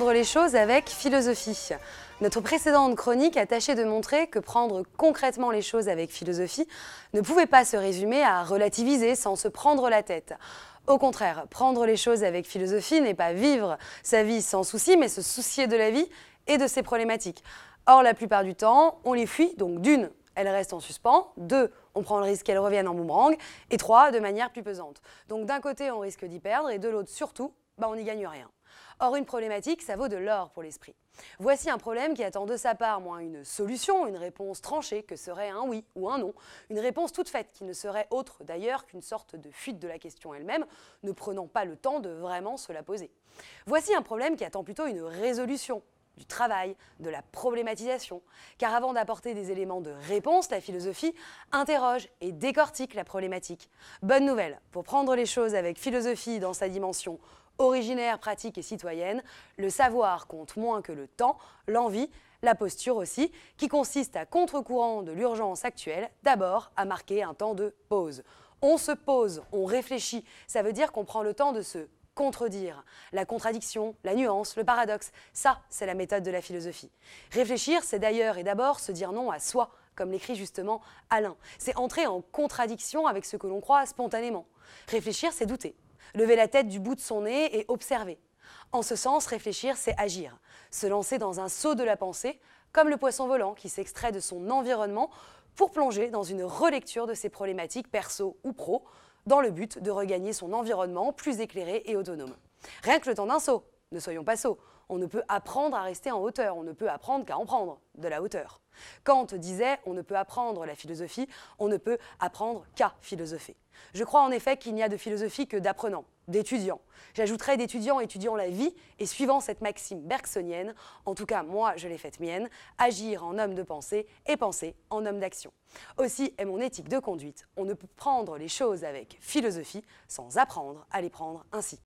Prendre les choses avec philosophie. Notre précédente chronique a tâché de montrer que prendre concrètement les choses avec philosophie ne pouvait pas se résumer à relativiser sans se prendre la tête. Au contraire, prendre les choses avec philosophie n'est pas vivre sa vie sans souci, mais se soucier de la vie et de ses problématiques. Or, la plupart du temps, on les fuit, donc d'une, elles restent en suspens, deux, on prend le risque qu'elles reviennent en boomerang, et trois, de manière plus pesante. Donc d'un côté, on risque d'y perdre, et de l'autre surtout, on n'y gagne rien. Or, une problématique, ça vaut de l'or pour l'esprit. Voici un problème qui attend de sa part, une solution, une réponse tranchée, que serait un oui ou un non, une réponse toute faite, qui ne serait autre d'ailleurs qu'une sorte de fuite de la question elle-même, ne prenant pas le temps de vraiment se la poser. Voici un problème qui attend plutôt une résolution, du travail, de la problématisation. Car avant d'apporter des éléments de réponse, la philosophie interroge et décortique la problématique. Bonne nouvelle, pour prendre les choses avec philosophie dans sa dimension originaire, pratique et citoyenne, le savoir compte moins que le temps, l'envie, la posture aussi, qui consiste à contre-courant de l'urgence actuelle, d'abord à marquer un temps de pause. On se pose, on réfléchit, ça veut dire qu'on prend le temps de se contredire. La contradiction, la nuance, le paradoxe, ça, c'est la méthode de la philosophie. Réfléchir, c'est d'ailleurs et d'abord se dire non à soi, comme l'écrit justement Alain. C'est entrer en contradiction avec ce que l'on croit spontanément. Réfléchir, c'est douter. Lever la tête du bout de son nez et observer. En ce sens, réfléchir, c'est agir. Se lancer dans un saut de la pensée, comme le poisson volant qui s'extrait de son environnement pour plonger dans une relecture de ses problématiques perso ou pro, dans le but de regagner son environnement plus éclairé et autonome. Rien que le temps d'un saut, ne soyons pas sots, on ne peut apprendre à rester en hauteur, on ne peut apprendre qu'à en prendre de la hauteur. Kant disait « on ne peut apprendre la philosophie, on ne peut apprendre qu'à philosopher ». Je crois en effet qu'il n'y a de philosophie que d'apprenants, d'étudiants. J'ajouterais d'étudiants étudiant la vie et suivant cette maxime bergsonienne, en tout cas moi je l'ai faite mienne, agir en homme de pensée et penser en homme d'action. Aussi est mon éthique de conduite, on ne peut prendre les choses avec philosophie sans apprendre à les prendre ainsi.